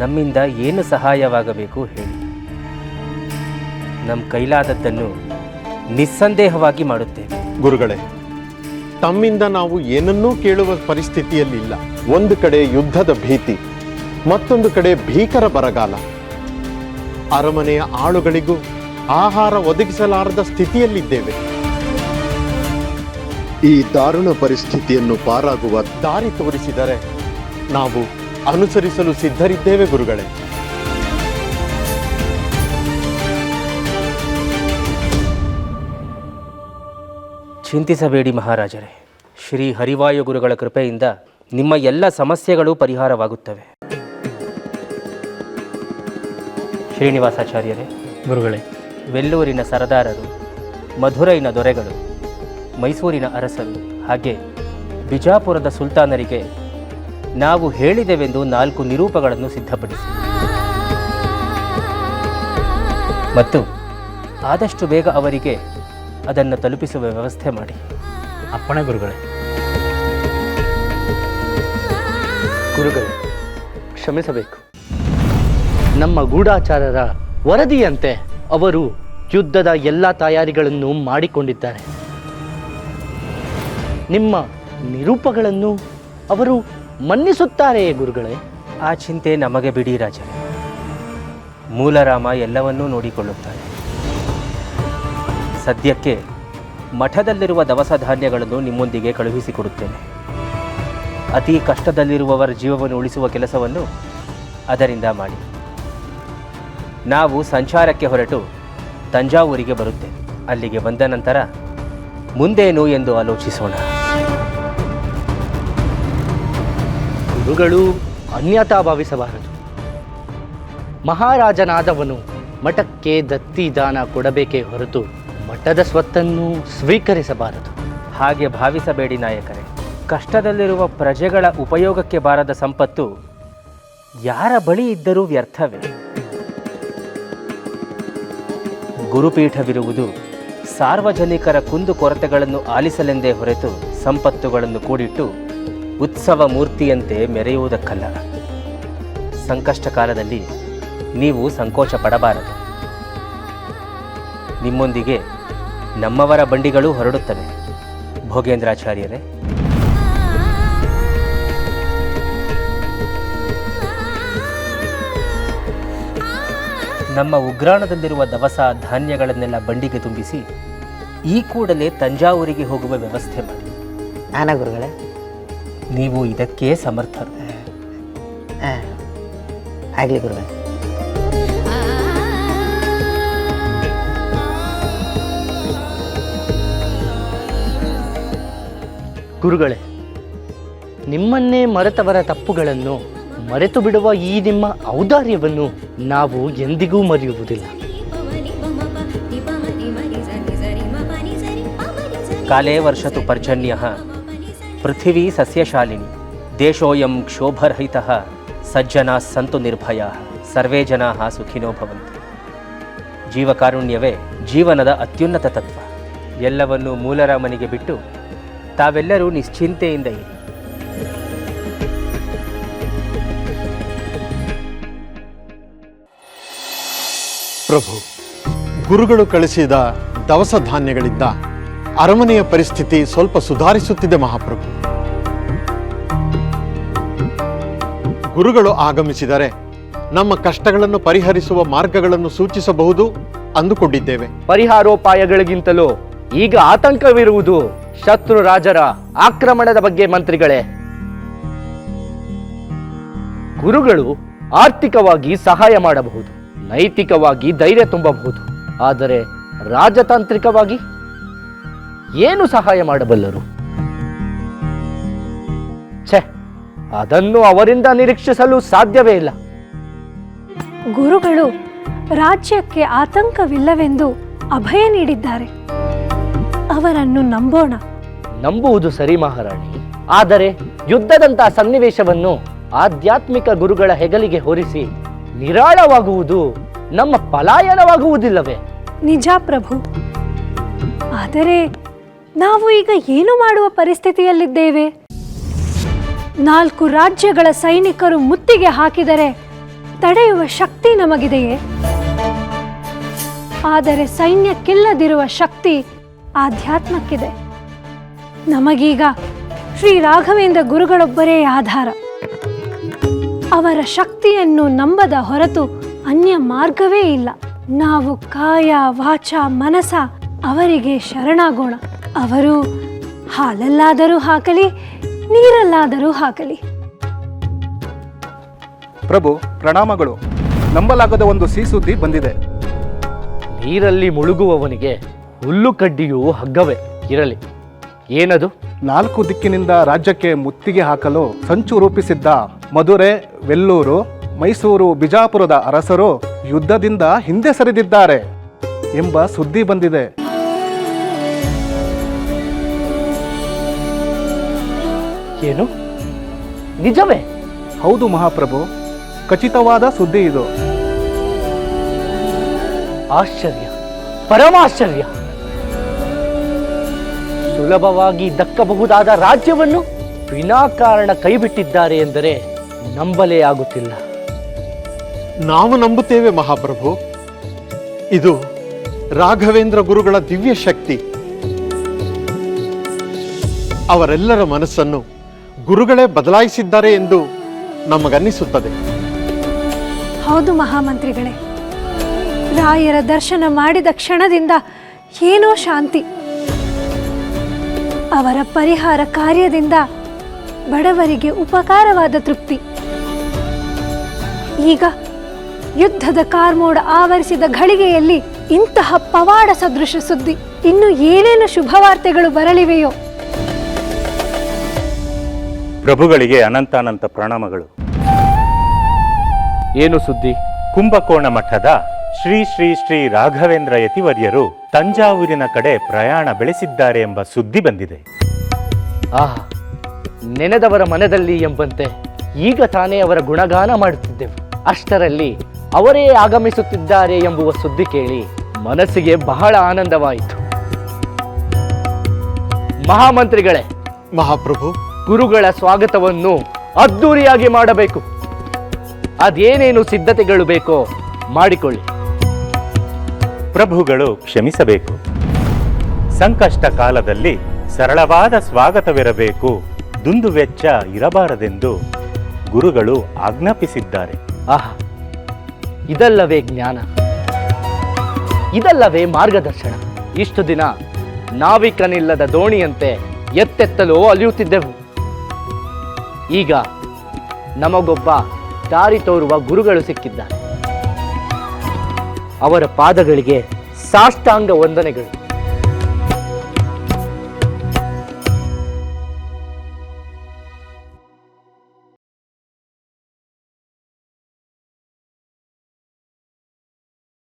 ನಮ್ಮಿಂದ ಏನು ಸಹಾಯವಾಗಬೇಕು ಹೇಳಿ. ನಮ್ಮ ಕೈಲಾದದ್ದನ್ನು ನಿಸ್ಸಂದೇಹವಾಗಿ ಮಾಡುತ್ತೇವೆ. ಗುರುಗಳೇ, ತಮ್ಮಿಂದ ನಾವು ಏನನ್ನೂ ಕೇಳುವ ಪರಿಸ್ಥಿತಿಯಲ್ಲಿಲ್ಲ. ಒಂದು ಕಡೆ ಯುದ್ಧದ ಭೀತಿ, ಮತ್ತೊಂದು ಕಡೆ ಭೀಕರ ಬರಗಾಲ. ಅರಮನೆಯ ಆಳುಗಳಿಗೂ ಆಹಾರ ಒದಗಿಸಲಾರದ ಸ್ಥಿತಿಯಲ್ಲಿದ್ದೇವೆ. ಈ ದಾರುಣ ಪರಿಸ್ಥಿತಿಯನ್ನು ಪಾರಾಗುವ ದಾರಿ ತೋರಿಸಿದರೆ ನಾವು ಅನುಸರಿಸಲು ಸಿದ್ಧರಿದ್ದೇವೆ ಗುರುಗಳೇ. ಚಿಂತಿಸಬೇಡಿ ಮಹಾರಾಜರೇ. ಶ್ರೀ ಹರಿವಾಯು ಗುರುಗಳ ಕೃಪೆಯಿಂದ ನಿಮ್ಮ ಎಲ್ಲ ಸಮಸ್ಯೆಗಳು ಪರಿಹಾರವಾಗುತ್ತವೆ. ಶ್ರೀನಿವಾಸಾಚಾರ್ಯರೇ, ಗುರುಗಳೇ, ವೆಲ್ಲೂರಿನ ಸರದಾರರು, ಮಧುರೈನ ದೊರೆಗಳು, ಮೈಸೂರಿನ ಅರಸರು, ಹಾಗೆ ಬಿಜಾಪುರದ ಸುಲ್ತಾನರಿಗೆ ನಾವು ಹೇಳಿದೆವೆಂದು 4 ನಿರೂಪಗಳನ್ನು ಸಿದ್ಧಪಡಿಸಿ ಮತ್ತು ಆದಷ್ಟು ಬೇಗ ಅವರಿಗೆ ಅದನ್ನು ತಲುಪಿಸುವ ವ್ಯವಸ್ಥೆ ಮಾಡಿ. ಅಪ್ಪಣೆ ಗುರುಗಳೇ. ಗುರುಗಳೇ, ಕ್ಷಮಿಸಬೇಕು. ನಮ್ಮ ಗೂಢಾಚಾರರ ವರದಿಯಂತೆ ಅವರು ಯುದ್ಧದ ಎಲ್ಲ ತಯಾರಿಗಳನ್ನು ಮಾಡಿಕೊಂಡಿದ್ದಾರೆ. ನಿಮ್ಮ ನಿರೂಪಗಳನ್ನು ಅವರು ಮನ್ನಿಸುತ್ತಾರೆಯೇ ಗುರುಗಳೇ? ಆ ಚಿಂತೆ ನಮಗೆ ಬಿಡಿ ರಾಜರೇ. ಮೂಲರಾಮ ಎಲ್ಲವನ್ನೂ ನೋಡಿಕೊಳ್ಳುತ್ತಾರೆ. ಸದ್ಯಕ್ಕೆ ಮಠದಲ್ಲಿರುವ ದವಸ ಧಾನ್ಯಗಳನ್ನು ನಿಮ್ಮೊಂದಿಗೆ ಕಳುಹಿಸಿಕೊಡುತ್ತೇನೆ. ಅತಿ ಕಷ್ಟದಲ್ಲಿರುವವರ ಜೀವವನ್ನು ಉಳಿಸುವ ಕೆಲಸವನ್ನು ಅದರಿಂದ ಮಾಡಿ. ನಾವು ಸಂಚಾರಕ್ಕೆ ಹೊರಟು ತಂಜಾವೂರಿಗೆ ಬರುತ್ತೇವೆ. ಅಲ್ಲಿಗೆ ಬಂದ ನಂತರ ಮುಂದೇನು ಎಂದು ಆಲೋಚಿಸೋಣ. ಗುರುಗಳು ಅನ್ಯತಾ ಭಾವಿಸಬಾರದು. ಮಹಾರಾಜನಾದವನು ಮಠಕ್ಕೆ ದತ್ತಿ ದಾನ ಕೊಡಬೇಕೇ ಹೊರತು ಮಠದ ಸ್ವತ್ತನ್ನು ಸ್ವೀಕರಿಸಬಾರದು. ಹಾಗೆ ಭಾವಿಸಬೇಡಿ ನಾಯಕರೇ. ಕಷ್ಟದಲ್ಲಿರುವ ಪ್ರಜೆಗಳ ಉಪಯೋಗಕ್ಕೆ ಬಾರದ ಸಂಪತ್ತು ಯಾರ ಬಳಿ ಇದ್ದರೂ ವ್ಯರ್ಥವೇ. ಗುರುಪೀಠವಿರುವುದು ಸಾರ್ವಜನಿಕರ ಕುಂದು ಕೊರತೆಗಳನ್ನು ಆಲಿಸಲೆಂದೇ ಹೊರತು ಸಂಪತ್ತುಗಳನ್ನು ಕೂಡಿಟ್ಟು ಉತ್ಸವ ಮೂರ್ತಿಯಂತೆ ಮೆರೆಯುವುದಕ್ಕಲ್ಲ. ಸಂಕಷ್ಟ ಕಾಲದಲ್ಲಿ ನೀವು ಸಂಕೋಚ ಪಡಬಾರದು. ನಿಮ್ಮೊಂದಿಗೆ ನಮ್ಮವರ ಬಂಡಿಗಳು ಹೊರಡುತ್ತವೆ. ಭೋಗೇಂದ್ರಾಚಾರ್ಯರೇ, ನಮ್ಮ ಉಗ್ರಾಣದಲ್ಲಿರುವ ದವಸ ಧಾನ್ಯಗಳನ್ನೆಲ್ಲ ಬಂಡಿಗೆ ತುಂಬಿಸಿ ಈ ಕೂಡಲೇ ತಂಜಾವೂರಿಗೆ ಹೋಗುವ ವ್ಯವಸ್ಥೆ ಮಾಡಿ. ಆನ ಗುರುಗಳೇ, ನೀವು ಇದಕ್ಕೆ ಸಮರ್ಥರು. ಆಗಲಿ ಗುರುಗಳೇ. ಗುರುಗಳೇ, ನಿಮ್ಮನ್ನೇ ಮರೆತವರ ತಪ್ಪುಗಳನ್ನು ಮರೆತು ಬಿಡುವ ಈ ನಿಮ್ಮ ಔದಾರ್ಯವನ್ನು ನಾವು ಎಂದಿಗೂ ಮರೆಯುವುದಿಲ್ಲ. ಕಾಲೇ ವರ್ಷತು ಪರ್ಜನ್ಯಃ ಪೃಥಿವೀ ಸಸ್ಯಶಾಲಿನಿ ದೇಶೋಯಂ ಕ್ಷೋಭರಹಿತಃ ಸಜ್ಜನಾಃ ಸಂತು ನಿರ್ಭಯಾಃ ಸರ್ವೇ ಜನಾಃ ಸುಖಿನೋ ಭವಂತು. ಜೀವಕಾರುಣ್ಯವೇ ಜೀವನದ ಅತ್ಯುನ್ನತ ತತ್ವ. ಎಲ್ಲವನ್ನೂ ಮೂಲರಾಮನಿಗೆ ಬಿಟ್ಟು ತಾವೆಲ್ಲರೂ ನಿಶ್ಚಿಂತೆಯಿಂದ ಇರಿ. ಪ್ರಭು, ಗುರುಗಳು ಕಳಿಸಿದ ದವಸ ಧಾನ್ಯಗಳಿಂದ ಅರಮನೆಯ ಪರಿಸ್ಥಿತಿ ಸ್ವಲ್ಪ ಸುಧಾರಿಸುತ್ತಿದೆ ಮಹಾಪ್ರಭು. ಗುರುಗಳು ಆಗಮಿಸಿದರೆ ನಮ್ಮ ಕಷ್ಟಗಳನ್ನು ಪರಿಹರಿಸುವ ಮಾರ್ಗಗಳನ್ನು ಸೂಚಿಸಬಹುದು ಅಂದುಕೊಂಡಿದ್ದೇವೆ. ಪರಿಹಾರೋಪಾಯಗಳಿಗಿಂತಲೂ ಈಗ ಆತಂಕವಿರುವುದು ಶತ್ರು ರಾಜರ ಆಕ್ರಮಣದ ಬಗ್ಗೆ. ಮಂತ್ರಿಗಳೇ, ಗುರುಗಳು ಆರ್ಥಿಕವಾಗಿ ಸಹಾಯ ಮಾಡಬಹುದು, ನೈತಿಕವಾಗಿ ಧೈರ್ಯ ತುಂಬಬಹುದು, ಆದರೆ ರಾಜತಾಂತ್ರಿಕವಾಗಿ ಏನು ಸಹಾಯ ಮಾಡಬಲ್ಲರು? ಛೆ, ಅದನ್ನು ಅವರಿಂದ ನಿರೀಕ್ಷಿಸಲು ಸಾಧ್ಯವೇ ಇಲ್ಲ. ಗುರುಗಳು ರಾಜ್ಯಕ್ಕೆ ಆತಂಕವಿಲ್ಲವೆಂದು ಅಭಯ ನೀಡಿದ್ದಾರೆ. ಅವರನ್ನು ನಂಬೋಣ. ನಂಬುವುದು ಸರಿ ಮಹಾರಾಣಿ, ಆದರೆ ಯುದ್ಧದಂತಹ ಸನ್ನಿವೇಶವನ್ನು ಆಧ್ಯಾತ್ಮಿಕ ಗುರುಗಳ ಹೆಗಲಿಗೆ ಹೊರಿಸಿ ನಿರಾಳವಾಗುವುದು ನಮ್ಮ ಪಲಾಯನವಾಗುವುದಿಲ್ಲವೇ? ನಿಜ ಪ್ರಭು, ಆದರೆ ನಾವು ಈಗ ಏನು ಮಾಡುವ ಪರಿಸ್ಥಿತಿಯಲ್ಲಿದ್ದೇವೆ? 4 ರಾಜ್ಯಗಳ ಸೈನಿಕರು ಮುತ್ತಿಗೆ ಹಾಕಿದರೆ ತಡೆಯುವ ಶಕ್ತಿ ನಮಗಿದೆಯೇ? ಆದರೆ ಸೈನ್ಯಕ್ಕಿಲ್ಲದಿರುವ ಶಕ್ತಿ ಆಧ್ಯಾತ್ಮಕ್ಕಿದೆ. ನಮಗೀಗ ಶ್ರೀ ರಾಘವೇಂದ್ರ ಗುರುಗಳೊಬ್ಬರೇ ಆಧಾರ. ಅವರ ಶಕ್ತಿಯನ್ನು ನಂಬದ ಹೊರತು ಅನ್ಯ ಮಾರ್ಗವೇ ಇಲ್ಲ. ನಾವು ಕಾಯ ವಾಚ ಮನಸ ಅವರಿಗೆ ಶರಣಾಗೋಣ. ಅವರು ಹಾಲಲ್ಲಾದರೂ ಹಾಕಲಿ, ನೀರಲ್ಲಾದರೂ ಹಾಕಲಿ. ಪ್ರಭು ಪ್ರಣಾಮಗಳು. ನಂಬಲಾಗದ ಒಂದು ಸಿಹಿಸುದ್ದಿ ಬಂದಿದೆ. ನೀರಲ್ಲಿ ಮುಳುಗುವವನಿಗೆ ಹುಲ್ಲು ಕಡ್ಡಿಯೂ ಹಗ್ಗವೇ ಇರಲಿ. ಏನದು? 4 ದಿಕ್ಕಿನಿಂದ ರಾಜ್ಯಕ್ಕೆ ಮುತ್ತಿಗೆ ಹಾಕಲು ಸಂಚು ರೂಪಿಸಿದ್ದ ಮಧುರೆ, ವೆಲ್ಲೂರು, ಮೈಸೂರು, ಬಿಜಾಪುರದ ಅರಸರು ಯುದ್ಧದಿಂದ ಹಿಂದೆ ಸರಿದಿದ್ದಾರೆ ಎಂಬ ಸುದ್ದಿ ಬಂದಿದೆ. ಏನು? ನಿಜವೇ? ಹೌದು ಮಹಾಪ್ರಭು, ಖಚಿತವಾದ ಸುದ್ದಿ ಇದು. ಆಶ್ಚರ್ಯ, ಪರಮಾಶ್ಚರ್ಯ. ಸುಲಭವಾಗಿ ದಕ್ಕಬಹುದಾದ ರಾಜ್ಯವನ್ನು ವಿನಾಕಾರಣ ಕೈಬಿಟ್ಟಿದ್ದಾರೆ ಎಂದರೆ ನಂಬಲೇ ಆಗುತ್ತಿಲ್ಲ. ನಾವು ನಂಬುತ್ತೇವೆ ಮಹಾಪ್ರಭು. ಇದು ರಾಘವೇಂದ್ರ ಗುರುಗಳ ದಿವ್ಯ ಶಕ್ತಿ. ಅವರೆಲ್ಲರ ಮನಸ್ಸನ್ನು ಗುರುಗಳೇ ಬದಲಾಯಿಸಿದ್ದಾರೆ ಎಂದು ನಮಗನ್ನಿಸುತ್ತದೆ. ಹೌದು ಮಹಾಮಂತ್ರಿಗಳೇ, ರಾಯರ ದರ್ಶನ ಮಾಡಿದ ಕ್ಷಣದಿಂದ ಏನೋ ಶಾಂತಿ. ಅವರ ಪರಿಹಾರ ಕಾರ್ಯದಿಂದ ಬಡವರಿಗೆ ಉಪಕಾರವಾದ ತೃಪ್ತಿ. ಈಗ ಯುದ್ಧದ ಕಾರ್ಮೋಡ ಆವರಿಸಿದ ಘಳಿಗೆಯಲ್ಲಿ ಇಂತಹ ಪವಾಡ ಸದೃಶ ಸುದ್ದಿ, ಇನ್ನು ಏನೇನು ಶುಭವಾರ್ತೆಗಳು ಬರಲಿವೆಯೋ. ಪ್ರಭುಗಳಿಗೆ ಅನಂತಾನಂತ ಪ್ರಣಾಮಗಳು. ಏನು ಸುದ್ದಿ? ಕುಂಭಕೋಣ ಮಠದ ಶ್ರೀ ಶ್ರೀ ಶ್ರೀ ರಾಘವೇಂದ್ರ ಯತಿವರ್ಯರು ತಂಜಾವೂರಿನ ಕಡೆ ಪ್ರಯಾಣ ಬೆಳೆಸಿದ್ದಾರೆ ಎಂಬ ಸುದ್ದಿ ಬಂದಿದೆ. ಆಹಾ, ನೆನೆದವರ ಮನದಲ್ಲಿ ಎಂಬಂತೆ ಈಗ ತಾನೇ ಅವರ ಗುಣಗಾನ ಮಾಡುತ್ತಿದ್ದೆವು. ಅಷ್ಟರಲ್ಲಿ ಅವರೇ ಆಗಮಿಸುತ್ತಿದ್ದಾರೆ ಎಂಬುವ ಸುದ್ದಿ ಕೇಳಿ ಮನಸ್ಸಿಗೆ ಬಹಳ ಆನಂದವಾಯಿತು. ಮಹಾಮಂತ್ರಿಗಳೇ, ಮಹಾಪ್ರಭು, ಗುರುಗಳ ಸ್ವಾಗತವನ್ನು ಅದ್ದೂರಿಯಾಗಿ ಮಾಡಬೇಕು. ಅದೇನೇನು ಸಿದ್ಧತೆಗಳು ಬೇಕೋ ಮಾಡಿಕೊಳ್ಳಿ. ಪ್ರಭುಗಳು ಕ್ಷಮಿಸಬೇಕು. ಸಂಕಷ್ಟ ಕಾಲದಲ್ಲಿ ಸರಳವಾದ ಸ್ವಾಗತವಿರಬೇಕು, ದುಂದು ವೆಚ್ಚ ಇರಬಾರದೆಂದು ಗುರುಗಳು ಆಜ್ಞಾಪಿಸಿದ್ದಾರೆ. ಆಹಾ, ಇದಲ್ಲವೇ ಜ್ಞಾನ, ಇದಲ್ಲವೇ ಮಾರ್ಗದರ್ಶನ. ಇಷ್ಟು ದಿನ ನಾವಿಕನಿಲ್ಲದ ದೋಣಿಯಂತೆ ಎತ್ತೆತ್ತಲು ಅಲಿಯುತ್ತಿದ್ದೆವು. ಈಗ ನಮಗೊಬ್ಬ ದಾರಿ ತೋರುವ ಗುರುಗಳು ಸಿಕ್ಕಿದ್ದಾರೆ. ಅವರ ಪಾದಗಳಿಗೆ ಸಾಷ್ಟಾಂಗ ವಂದನೆಗಳು.